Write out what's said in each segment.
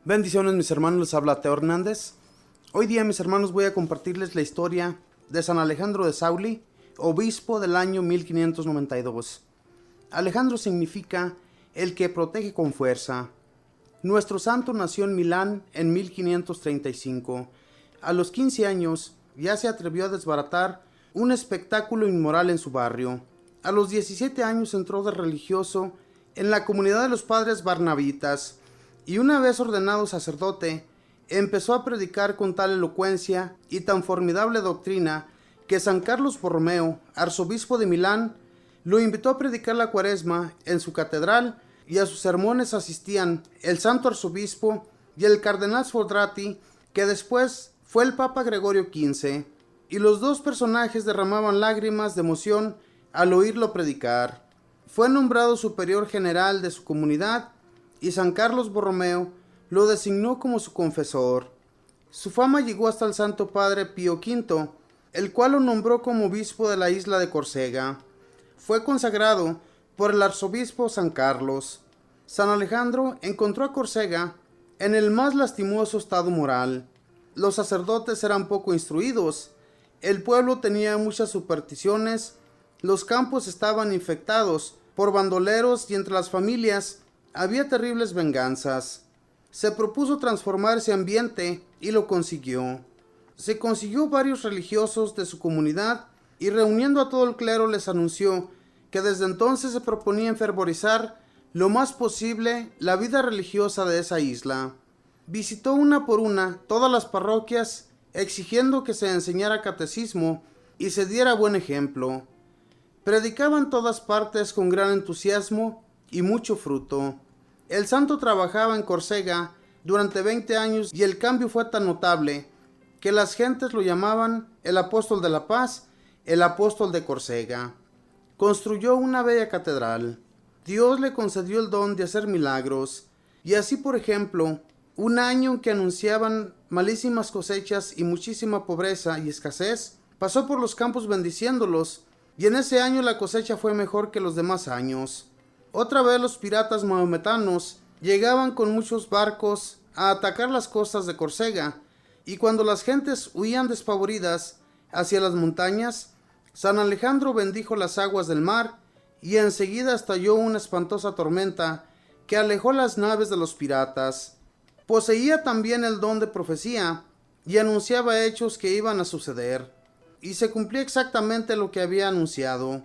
Bendiciones mis hermanos, les habla Teo Hernández. Hoy día mis hermanos voy a compartirles la historia de San Alejandro de Sauli, obispo del año 1592. Alejandro significa el que protege con fuerza. Nuestro santo nació en Milán en 1535. A los 15 años ya se atrevió a desbaratar un espectáculo inmoral en su barrio. A los 17 años entró de religioso en la comunidad de los padres barnabitas y una vez ordenado sacerdote, empezó a predicar con tal elocuencia y tan formidable doctrina que San Carlos Borromeo, arzobispo de Milán, lo invitó a predicar la Cuaresma en su catedral y a sus sermones asistían el santo arzobispo y el cardenal Sfordrati, que después fue el Papa Gregorio XV, y los dos personajes derramaban lágrimas de emoción al oírlo predicar. Fue nombrado superior general de su comunidad y San Carlos Borromeo lo designó como su confesor. Su fama llegó hasta el Santo Padre Pío V, el cual lo nombró como obispo de la isla de Córcega. Fue consagrado por el arzobispo San Carlos. San Alejandro encontró a Córcega en el más lastimoso estado moral. Los sacerdotes eran poco instruidos, el pueblo tenía muchas supersticiones, los campos estaban infectados por bandoleros y entre las familias había terribles venganzas. Se propuso transformar ese ambiente y lo consiguió. Se consiguió varios religiosos de su comunidad y reuniendo a todo el clero les anunció que desde entonces se proponía enfervorizar lo más posible la vida religiosa de esa isla. Visitó una por una todas las parroquias exigiendo que se enseñara catecismo y se diera buen ejemplo. Predicaba en todas partes con gran entusiasmo y mucho fruto. El santo trabajaba en Córcega durante 20 años y el cambio fue tan notable que las gentes lo llamaban el apóstol de la paz, el apóstol de Córcega. Construyó una bella catedral. Dios le concedió el don de hacer milagros, y así por ejemplo, un año en que anunciaban malísimas cosechas y muchísima pobreza y escasez, pasó por los campos bendiciéndolos, y en ese año la cosecha fue mejor que los demás años. Otra vez los piratas mahometanos llegaban con muchos barcos a atacar las costas de Córcega, y cuando las gentes huían despavoridas hacia las montañas, San Alejandro bendijo las aguas del mar, y enseguida estalló una espantosa tormenta que alejó las naves de los piratas. Poseía también el don de profecía, y anunciaba hechos que iban a suceder, y se cumplía exactamente lo que había anunciado.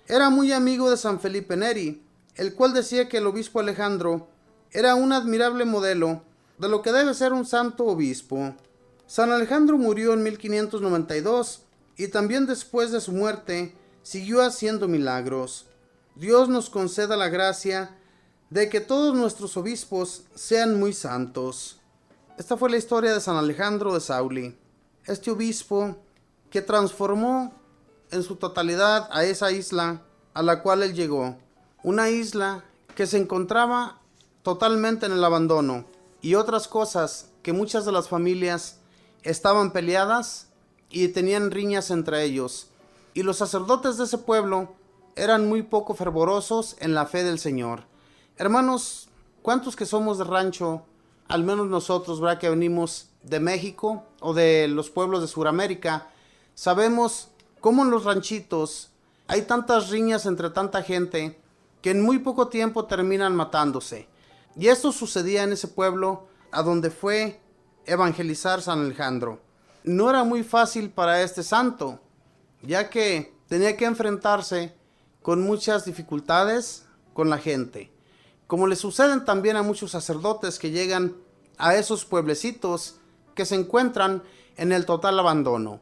Era muy amigo de San Felipe Neri, el cual decía que el obispo Alejandro era un admirable modelo de lo que debe ser un santo obispo. San Alejandro murió en 1592 y también después de su muerte siguió haciendo milagros. Dios nos conceda la gracia de que todos nuestros obispos sean muy santos. Esta fue la historia de San Alejandro de Sauli, este obispo que transformó en su totalidad a esa isla a la cual él llegó. Una isla que se encontraba totalmente en el abandono y otras cosas que muchas de las familias estaban peleadas y tenían riñas entre ellos. Y los sacerdotes de ese pueblo eran muy poco fervorosos en la fe del Señor. Hermanos, ¿cuántos que somos de rancho, al menos nosotros, ¿verdad?, que venimos de México o de los pueblos de Sudamérica, sabemos cómo en los ranchitos hay tantas riñas entre tanta gente que en muy poco tiempo terminan matándose? Y esto sucedía en ese pueblo a donde fue evangelizar San Alejandro. No era muy fácil para este santo, ya que tenía que enfrentarse con muchas dificultades con la gente, como le suceden también a muchos sacerdotes que llegan a esos pueblecitos que se encuentran en el total abandono.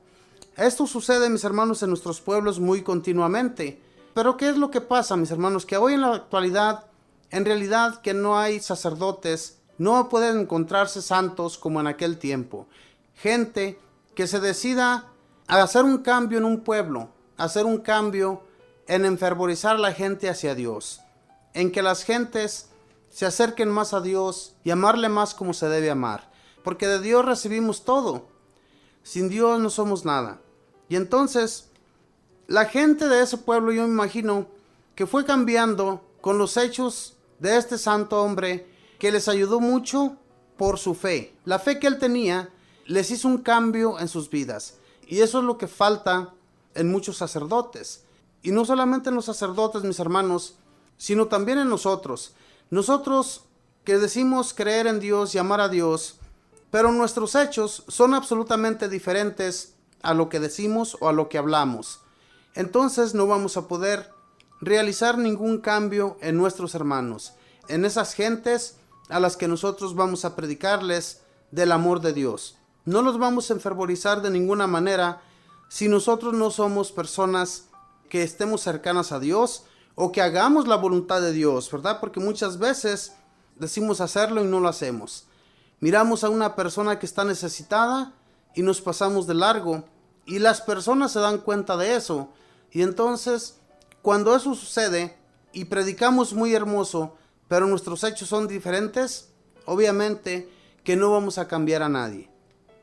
Esto sucede, mis hermanos, en nuestros pueblos muy continuamente. Pero ¿qué es lo que pasa, mis hermanos? Que hoy en la actualidad, en realidad que no hay sacerdotes, no pueden encontrarse santos como en aquel tiempo. Gente que se decida a hacer un cambio en un pueblo, hacer un cambio en enfervorizar a la gente hacia Dios, en que las gentes se acerquen más a Dios y amarle más como se debe amar, porque de Dios recibimos todo. Sin Dios no somos nada. Y entonces, la gente de ese pueblo, yo me imagino, que fue cambiando con los hechos de este santo hombre, que les ayudó mucho por su fe. La fe que él tenía les hizo un cambio en sus vidas. Y eso es lo que falta en muchos sacerdotes. Y no solamente en los sacerdotes, mis hermanos, sino también en nosotros. Nosotros que decimos creer en Dios y amar a Dios, pero nuestros hechos son absolutamente diferentes a lo que decimos o a lo que hablamos. Entonces no vamos a poder realizar ningún cambio en nuestros hermanos, en esas gentes a las que nosotros vamos a predicarles del amor de Dios. No los vamos a enfervorizar de ninguna manera si nosotros no somos personas que estemos cercanas a Dios o que hagamos la voluntad de Dios, ¿verdad? Porque muchas veces decimos hacerlo y no lo hacemos. Miramos a una persona que está necesitada y nos pasamos de largo, y las personas se dan cuenta de eso. Y entonces, cuando eso sucede y predicamos muy hermoso, pero nuestros hechos son diferentes, obviamente que no vamos a cambiar a nadie.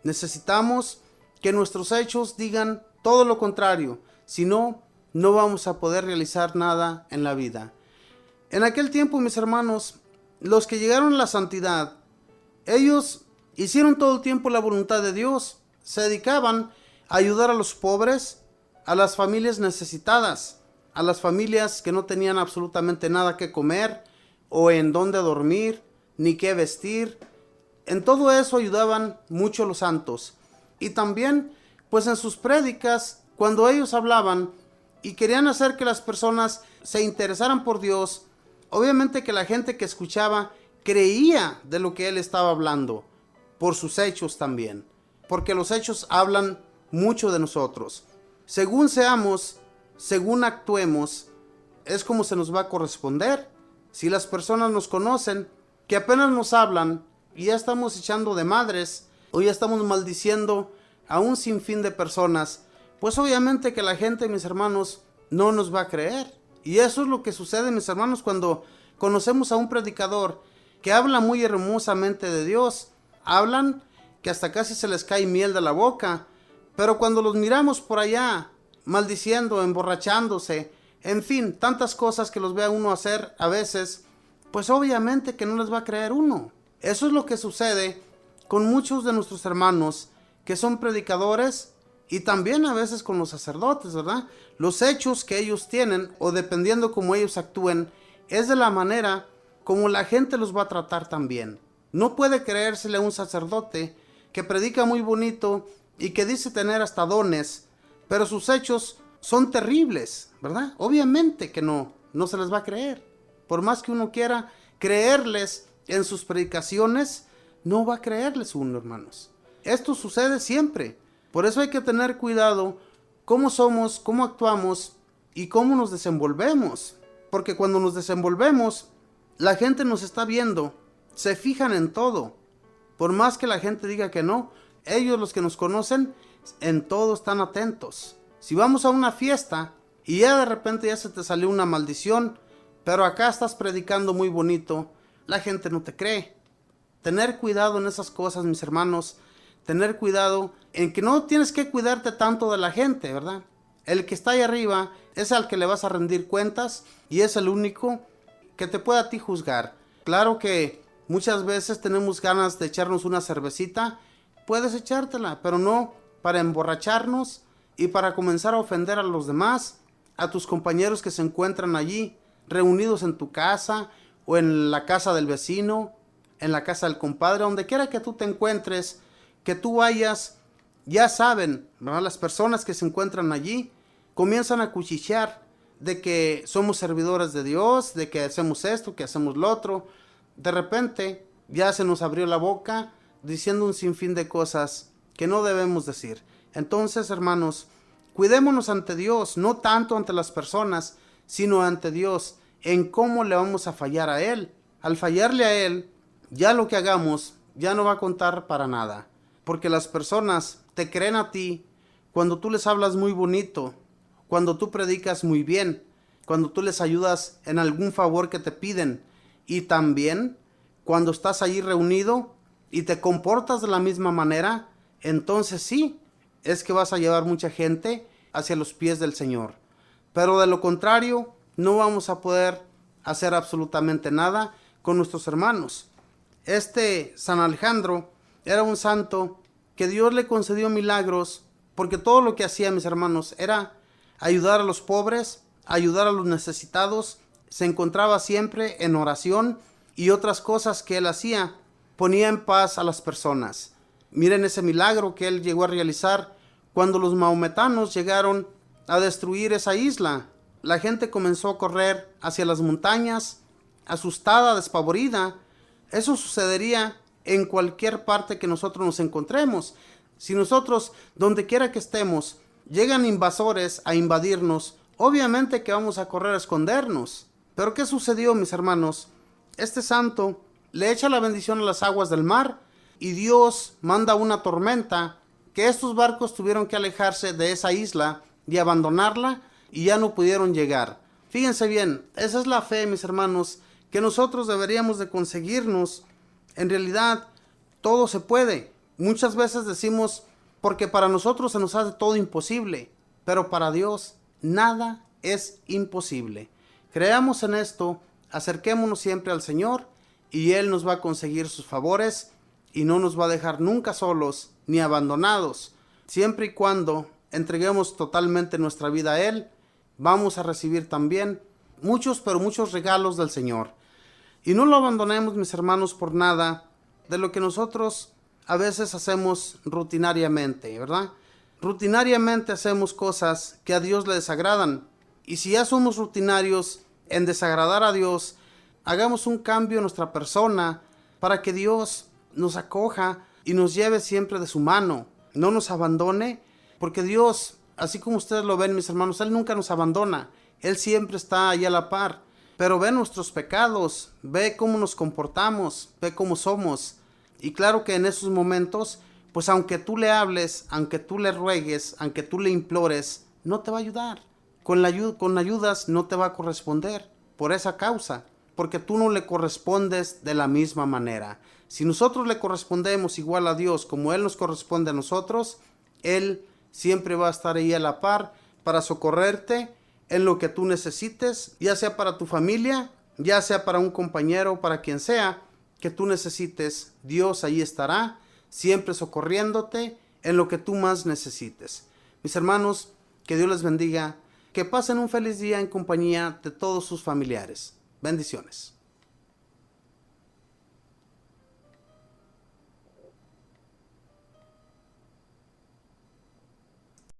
Necesitamos que nuestros hechos digan todo lo contrario, si no, no vamos a poder realizar nada en la vida. En aquel tiempo, mis hermanos, los que llegaron a la santidad, ellos hicieron todo el tiempo la voluntad de Dios, se dedicaban a ayudar a los pobres, a las familias necesitadas, a las familias que no tenían absolutamente nada que comer, o en dónde dormir, ni qué vestir. En todo eso ayudaban mucho los santos. Y también, pues en sus prédicas, cuando ellos hablaban y querían hacer que las personas se interesaran por Dios, obviamente que la gente que escuchaba creía de lo que él estaba hablando, por sus hechos también, porque los hechos hablan mucho de nosotros. Según seamos, según actuemos, es como se nos va a corresponder. Si las personas nos conocen, que apenas nos hablan y ya estamos echando de madres o ya estamos maldiciendo a un sinfín de personas, pues obviamente que la gente, mis hermanos, no nos va a creer. Y eso es lo que sucede, mis hermanos, cuando conocemos a un predicador que habla muy hermosamente de Dios. Hablan que hasta casi se les cae miel de la boca, pero cuando los miramos por allá maldiciendo, emborrachándose, en fin, tantas cosas que los vea uno hacer a veces, pues obviamente que no les va a creer uno. Eso es lo que sucede con muchos de nuestros hermanos que son predicadores, y también a veces con los sacerdotes, ¿verdad? Los hechos que ellos tienen, o dependiendo cómo ellos actúen, es de la manera como la gente los va a tratar también. No puede creérsele a un sacerdote que predica muy bonito y que dice tener hasta dones, pero sus hechos son terribles, ¿verdad? Obviamente que no se les va a creer. Por más que uno quiera creerles en sus predicaciones, no va a creerles uno, hermanos. Esto sucede siempre. Por eso hay que tener cuidado cómo somos, cómo actuamos y cómo nos desenvolvemos. Porque cuando nos desenvolvemos, la gente nos está viendo, se fijan en todo. Por más que la gente diga que no, ellos, los que nos conocen, en todo están atentos. Si vamos a una fiesta y ya de repente ya se te salió una maldición, pero acá estás predicando muy bonito, la gente no te cree. Tener cuidado en esas cosas, mis hermanos. Tener cuidado en que no tienes que cuidarte tanto de la gente, ¿verdad? El que está ahí arriba es al que le vas a rendir cuentas y es el único que te puede a ti juzgar. Claro que muchas veces tenemos ganas de echarnos una cervecita, puedes echártela, pero no para emborracharnos y para comenzar a ofender a los demás, a tus compañeros que se encuentran allí, reunidos en tu casa o en la casa del vecino, en la casa del compadre, donde quiera que tú te encuentres, que tú vayas, ya saben, ¿verdad? Las personas que se encuentran allí comienzan a cuchichear de que somos servidores de Dios, de que hacemos esto, que hacemos lo otro. De repente ya se nos abrió la boca diciendo un sinfín de cosas que no debemos decir. Entonces, hermanos, cuidémonos ante Dios, no tanto ante las personas, sino ante Dios, en cómo le vamos a fallar a Él. Al fallarle a Él, ya lo que hagamos ya no va a contar para nada. Porque las personas te creen a ti cuando tú les hablas muy bonito, cuando tú predicas muy bien, cuando tú les ayudas en algún favor que te piden, y también cuando estás allí reunido y te comportas de la misma manera, entonces sí, es que vas a llevar mucha gente hacia los pies del Señor. Pero de lo contrario, no vamos a poder hacer absolutamente nada con nuestros hermanos. Este San Alejandro era un santo que Dios le concedió milagros, porque todo lo que hacía, mis hermanos, era ayudar a los pobres, ayudar a los necesitados. Se encontraba siempre en oración, y otras cosas que él hacía ponía en paz a las personas. Miren ese milagro que él llegó a realizar cuando los maometanos llegaron a destruir esa isla. La gente comenzó a correr hacia las montañas, asustada, despavorida. Eso sucedería en cualquier parte que nosotros nos encontremos. Si nosotros, donde quiera que estemos, llegan invasores a invadirnos, obviamente que vamos a correr a escondernos. Pero ¿qué sucedió, mis hermanos? Este santo le echa la bendición a las aguas del mar, y Dios manda una tormenta, que estos barcos tuvieron que alejarse de esa isla y abandonarla, y ya no pudieron llegar. Fíjense bien, esa es la fe, mis hermanos, que nosotros deberíamos de conseguirnos. En realidad, todo se puede. Muchas veces decimos, porque para nosotros se nos hace todo imposible, pero para Dios nada es imposible. Creamos en esto, acerquémonos siempre al Señor, y Él nos va a conseguir sus favores, y no nos va a dejar nunca solos ni abandonados. Siempre y cuando entreguemos totalmente nuestra vida a Él, vamos a recibir también muchos, pero muchos regalos del Señor. Y no lo abandonemos, mis hermanos, por nada de lo que nosotros a veces hacemos rutinariamente, ¿verdad? Rutinariamente hacemos cosas que a Dios le desagradan. Y si ya somos rutinarios en desagradar a Dios, hagamos un cambio en nuestra persona para que Dios nos acoja y nos lleve siempre de su mano. No nos abandone, porque Dios, así como ustedes lo ven, mis hermanos, Él nunca nos abandona. Él siempre está ahí a la par. Pero ve nuestros pecados, ve cómo nos comportamos, ve cómo somos. Y claro que en esos momentos, pues aunque tú le hables, aunque tú le ruegues, aunque tú le implores, no te va a ayudar. Con ayudas no te va a corresponder por esa causa, porque tú no le correspondes de la misma manera. Si nosotros le correspondemos igual a Dios como Él nos corresponde a nosotros, Él siempre va a estar ahí a la par para socorrerte en lo que tú necesites, ya sea para tu familia, ya sea para un compañero, para quien sea que tú necesites. Dios ahí estará, siempre socorriéndote en lo que tú más necesites. Mis hermanos, que Dios les bendiga, que pasen un feliz día en compañía de todos sus familiares. Bendiciones.